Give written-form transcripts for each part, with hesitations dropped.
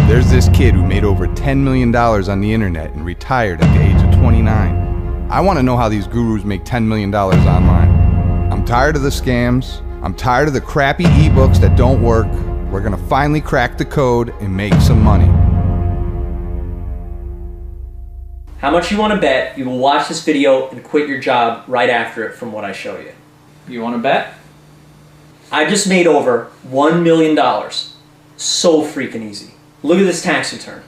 There's this kid who made over $10 million on the internet and retired at the age of 29. I want to know how these gurus make $10 million online. I'm tired of the scams. I'm tired of the crappy ebooks that don't work. We're gonna finally crack the code and make some money. How much you want to bet you will watch this video and quit your job right after it from what I show you? You want to bet? I just made over $1 million. So freaking easy. Look at this tax return.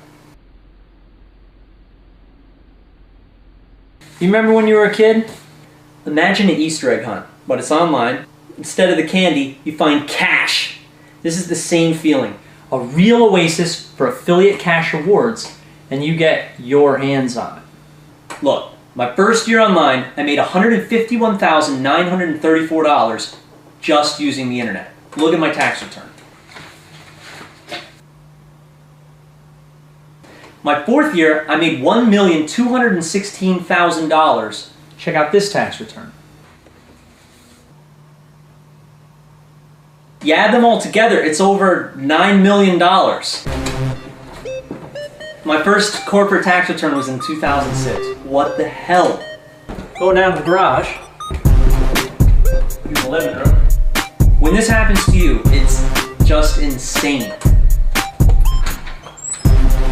You remember when you were a kid? Imagine an Easter egg hunt, but it's online. Instead of the candy, you find cash. This is the same feeling. A real oasis for affiliate cash rewards, and you get your hands on it. Look, my first year online, I made $151,934 just using the internet. Look at my tax return. My fourth year, I made $1,216,000. Check out this tax return. You add them all together, it's over $9 million. My first corporate tax return was in 2006. What the hell? Go down to the garage. Use the living room. When this happens to you, it's just insane.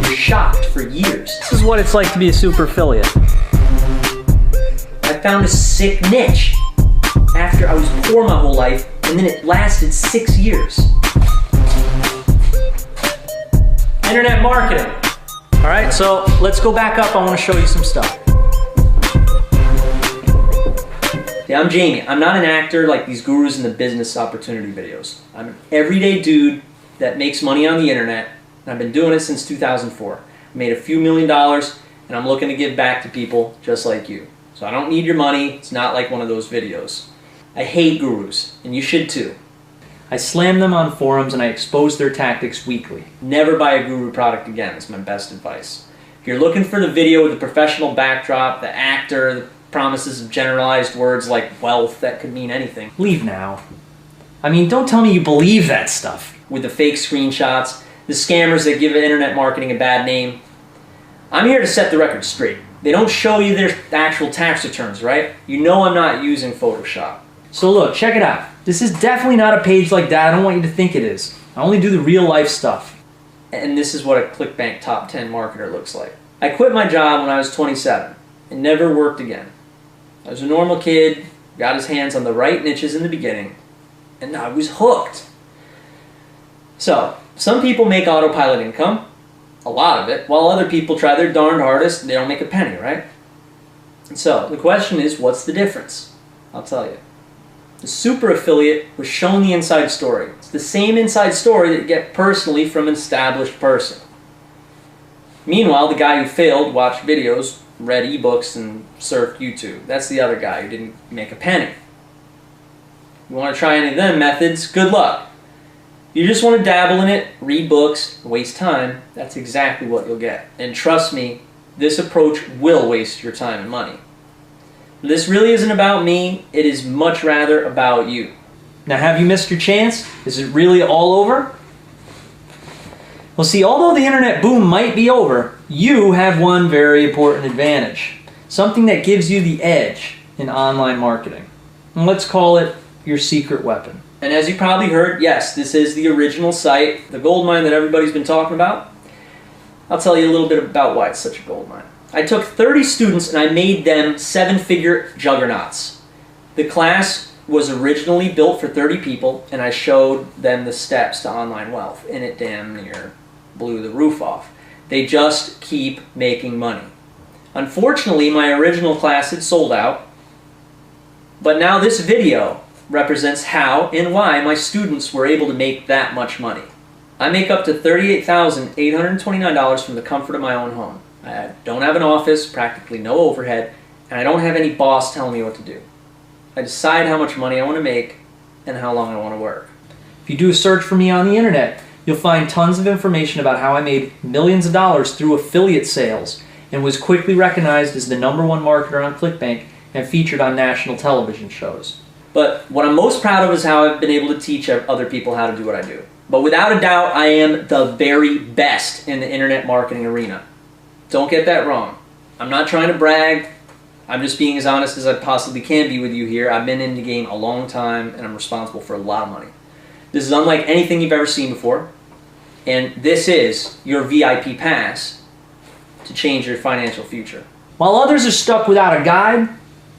You're shocked for years. This is what it's like to be a super affiliate. I found a sick niche after I was poor my whole life, and then it lasted 6 years. Internet marketing. All right, so let's go back up. I want to show you some stuff. Yeah, I'm Jamie. I'm not an actor like these gurus in the business opportunity videos. I'm an everyday dude that makes money on the internet, and I've been doing it since 2004. I made a few $1,000,000, and I'm looking to give back to people just like you. So I don't need your money. It's not like one of those videos. I hate gurus, and you should too. I slam them on forums and I expose their tactics weekly. Never buy a guru product again is my best advice. If you're looking for the video with the professional backdrop, the actor, the promises of generalized words like wealth that could mean anything. Leave now. I mean, don't tell me you believe that stuff. With the fake screenshots, the scammers that give internet marketing a bad name. I'm here to set the record straight. They don't show you their actual tax returns, right? You know I'm not using Photoshop. So look, check it out. This is definitely not a page like that. I don't want you to think it is. I only do the real life stuff. And this is what a ClickBank top 10 marketer looks like. I quit my job when I was 27 and never worked again. I was a normal kid, got his hands on the right niches in the beginning, and I was hooked. So, some people make autopilot income, a lot of it, while other people try their darned hardest and they don't make a penny, right? So, the question is, what's the difference? I'll tell you. The super affiliate was shown the inside story. It's the same inside story that you get personally from an established person. Meanwhile, the guy who failed watched videos, read ebooks, and surfed YouTube. That's the other guy who didn't make a penny. You want to try any of them methods? Good luck. If you just want to dabble in it, read books, waste time, that's exactly what you'll get. And trust me, this approach will waste your time and money. This really isn't about me, it is much rather about you. Now, have you missed your chance? Is it really all over? Well, see, although the internet boom might be over, you have one very important advantage. Something that gives you the edge in online marketing. And let's call it your secret weapon. And as you probably heard, yes, this is the original site, the gold mine that everybody's been talking about. I'll tell you a little bit about why it's such a gold mine. I took 30 students and I made them 7-figure juggernauts. The class was originally built for 30 people and I showed them the steps to online wealth and it damn near blew the roof off. They just keep making money. Unfortunately, my original class had sold out, but now this video represents how and why my students were able to make that much money. I make up to $38,829 from the comfort of my own home. I don't have an office, practically no overhead, and I don't have any boss telling me what to do. I decide how much money I want to make and how long I want to work. If you do a search for me on the internet, you'll find tons of information about how I made millions of dollars through affiliate sales and was quickly recognized as the #1 marketer on ClickBank and featured on national television shows. But what I'm most proud of is how I've been able to teach other people how to do what I do. But without a doubt, I am the very best in the internet marketing arena. Don't get that wrong. I'm not trying to brag. I'm just being as honest as I possibly can be with you here. I've been in the game a long time, and I'm responsible for a lot of money. This is unlike anything you've ever seen before, and this is your VIP pass to change your financial future. While others are stuck without a guide,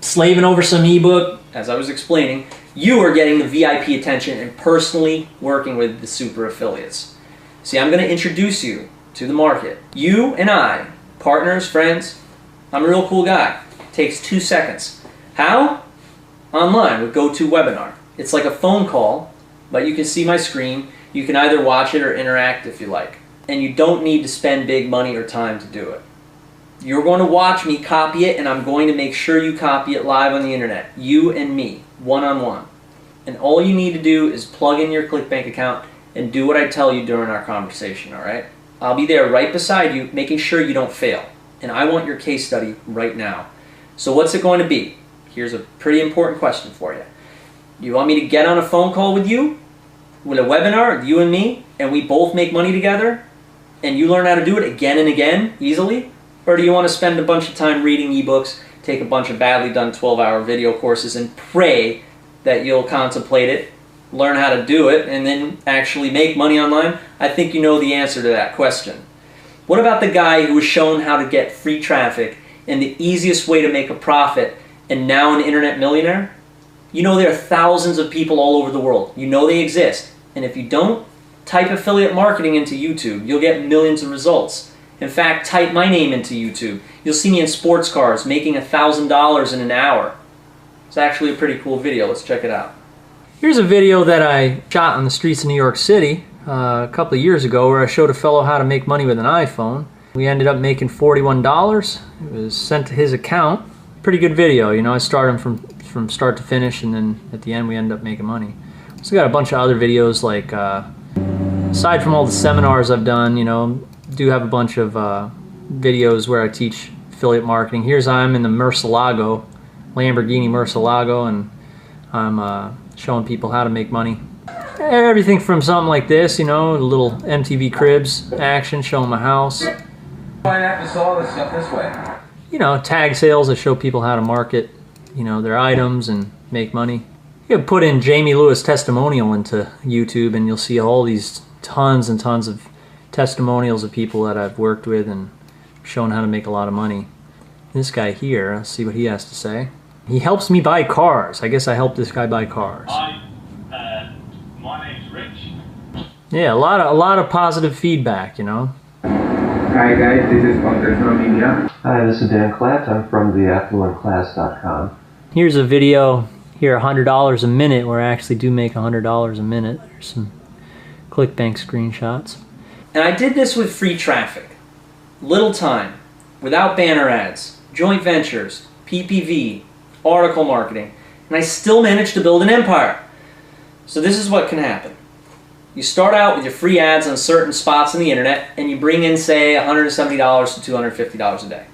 slaving over some ebook, as I was explaining, you are getting the VIP attention and personally working with the super affiliates. See, I'm going to introduce you to the market. You and I, partners, friends, I'm a real cool guy. Takes 2 seconds. How? Online with GoToWebinar. It's like a phone call, but you can see my screen. You can either watch it or interact if you like. And you don't need to spend big money or time to do it. You're going to watch me copy it, and I'm going to make sure you copy it live on the internet. You and me, one-on-one. And all you need to do is plug in your ClickBank account and do what I tell you during our conversation, all right? I'll be there right beside you, making sure you don't fail. And I want your case study right now. So what's it going to be? Here's a pretty important question for you. You want me to get on a phone call with you, with a webinar, you and me, and we both make money together, and you learn how to do it again and again, easily? Or do you want to spend a bunch of time reading ebooks, take a bunch of badly done 12-hour video courses, and pray that you'll contemplate it, learn how to do it, and then actually make money online? I think you know the answer to that question. What about the guy who was shown how to get free traffic and the easiest way to make a profit and now an internet millionaire? You know there are thousands of people all over the world. You know they exist. And if you don't, type affiliate marketing into YouTube. You'll get millions of results. In fact, type my name into YouTube. You'll see me in sports cars making $1,000 in an hour. It's actually a pretty cool video. Let's check it out. Here's a video that I shot on the streets of New York City a couple of years ago where I showed a fellow how to make money with an iPhone. We ended up making $41. It was sent to his account. Pretty good video, you know. I started from start to finish, and then at the end we ended up making money. So got a bunch of other videos, like aside from all the seminars I've done, you know, do have a bunch of videos where I teach affiliate marketing. Here's I'm in the Murcielago, Lamborghini Murcielago, and I'm showing people how to make money. Everything from something like this, you know, a little MTV Cribs action, showing my house. Why not just all this stuff this way? You know, tag sales. I show people how to market, you know, their items and make money. You can put in Jamie Lewis testimonial into YouTube, and you'll see all these tons and tons of testimonials of people that I've worked with and shown how to make a lot of money. This guy here, let's see what he has to say. He helps me buy cars. I guess I helped this guy buy cars. Hi, my name's Rich. Yeah, a lot of positive feedback, you know. Hi guys, this is Congressman Media. Hi, this is Dan Klatt. I'm from theaffluentclass.com. Here's a video here, $100 a minute, where I actually do make $100 a minute. There's some ClickBank screenshots. And I did this with free traffic. Little time, without banner ads, joint ventures, PPV, article marketing, and I still managed to build an empire. So this is what can happen. You start out with your free ads on certain spots on the internet, and you bring in, say, $170 to $250 a day.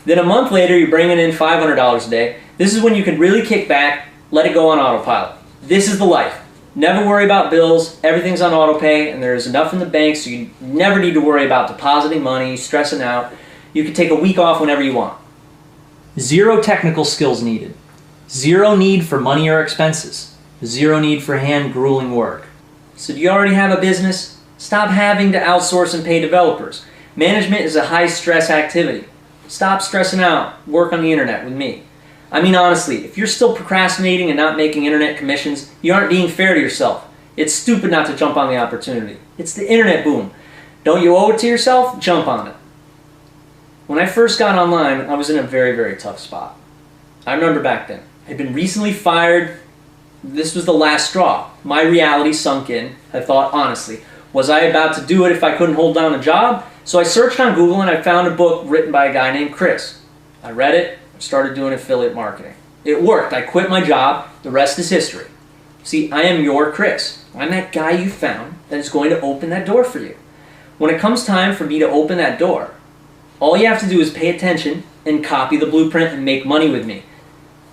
Then a month later, you're bringing in $500 a day. This is when you can really kick back, let it go on autopilot. This is the life. Never worry about bills, everything's on autopay, and there's enough in the bank so you never need to worry about depositing money, stressing out. You can take a week off whenever you want. Zero technical skills needed. Zero need for money or expenses. Zero need for hand-grueling work. So do you already have a business? Stop having to outsource and pay developers. Management is a high-stress activity. Stop stressing out. Work on the internet with me. I mean, honestly, if you're still procrastinating and not making internet commissions, you aren't being fair to yourself. It's stupid not to jump on the opportunity. It's the internet boom. Don't you owe it to yourself? Jump on it. When I first got online, I was in a very, very tough spot. I remember back then. I'd been recently fired. This was the last straw. My reality sunk in. I thought, honestly, was I about to do it if I couldn't hold down a job? So I searched on Google and I found a book written by a guy named Chris. I read it. Started doing affiliate marketing. It worked. I quit my job. The rest is history. See, I am your Chris. I'm that guy you found that is going to open that door for you. When it comes time for me to open that door, all you have to do is pay attention and copy the blueprint and make money with me.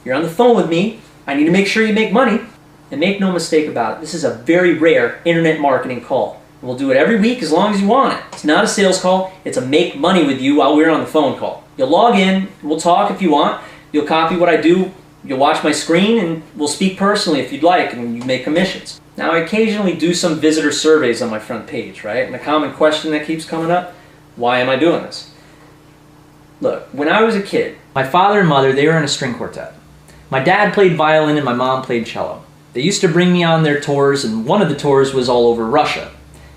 You're on the phone with me. I need to make sure you make money. And make no mistake about it, this is a very rare internet marketing call. We'll do it every week as long as you want it. It's not a sales call, it's a make money with you while we're on the phone call. You'll log in, we'll talk if you want, you'll copy what I do, you'll watch my screen, and we'll speak personally if you'd like, and you make commissions. Now, I occasionally do some visitor surveys on my front page, right? And the common question that keeps coming up, why am I doing this? Look, when I was a kid, my father and mother, they were in a string quartet. My dad played violin and my mom played cello. They used to bring me on their tours, and one of the tours was all over Russia.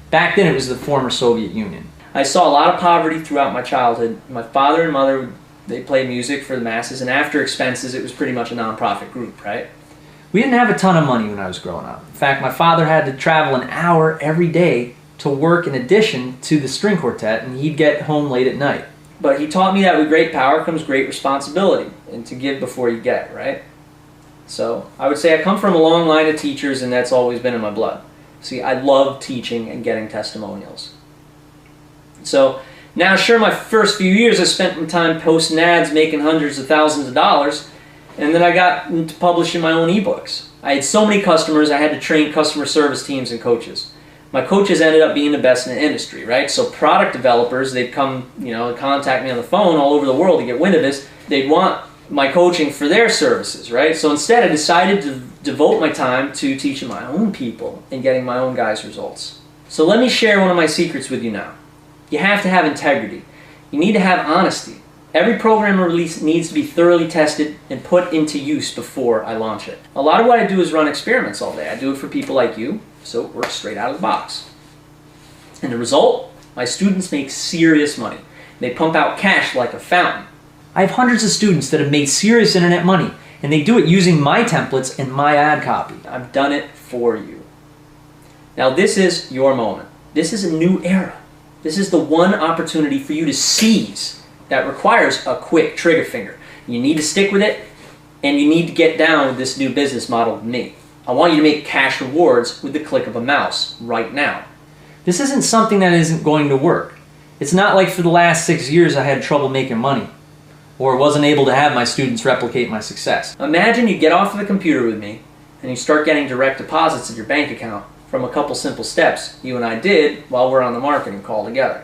Back then it was the former Soviet Union. I saw a lot of poverty throughout my childhood. My father and mother, they played music for the masses, and after expenses it was pretty much a non-profit group, right? We didn't have a ton of money when I was growing up. In fact, my father had to travel an hour every day to work in addition to the string quartet, and he'd get home late at night. But he taught me that with great power comes great responsibility, and to give before you get, right? So I would say I come from a long line of teachers, and that's always been in my blood. See, I love teaching and getting testimonials. So now, sure, my first few years I spent my time posting ads, making hundreds of thousands of dollars, and then I got into publishing my own ebooks. I had so many customers, I had to train customer service teams and coaches. My coaches ended up being the best in the industry, right? So product developers, they'd come, contact me on the phone all over the world to get wind of this. They'd want my coaching for their services, right? So instead I decided to devote my time to teaching my own people and getting my own guys' results. So let me share one of my secrets with you now. You have to have integrity. You need to have honesty. Every program release needs to be thoroughly tested and put into use before I launch it. A lot of what I do is run experiments all day. I do it for people like you, so it works straight out of the box. And the result? My students make serious money. They pump out cash like a fountain. I have hundreds of students that have made serious internet money, and they do it using my templates and my ad copy. I've done it for you. Now this is your moment. This is a new era. This is the one opportunity for you to seize that requires a quick trigger finger. You need to stick with it, and you need to get down with this new business model with me. I want you to make cash rewards with the click of a mouse right now. This isn't something that isn't going to work. It's not like for the last 6 years I had trouble making money, or wasn't able to have my students replicate my success. Imagine you get off of the computer with me and you start getting direct deposits in your bank account from a couple simple steps you and I did while we're on the marketing call together.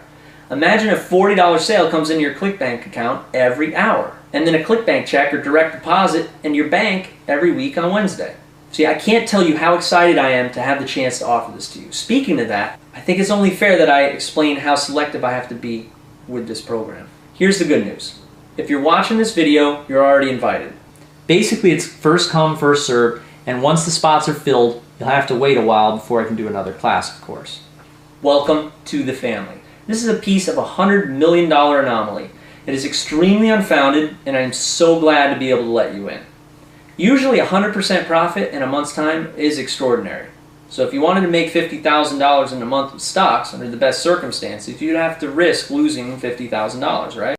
Imagine a $40 sale comes into your ClickBank account every hour, and then a ClickBank check or direct deposit in your bank every week on Wednesday. See, I can't tell you how excited I am to have the chance to offer this to you. Speaking of that, I think it's only fair that I explain how selective I have to be with this program. Here's the good news. If you're watching this video, you're already invited. Basically, it's first come, first served, and once the spots are filled, you'll have to wait a while before I can do another class, of course. Welcome to the family. This is a piece of a $100 million anomaly. It is extremely unfounded, and I'm so glad to be able to let you in. Usually 100% profit in a month's time is extraordinary. So if you wanted to make $50,000 in a month with stocks under the best circumstances, you'd have to risk losing $50,000, right?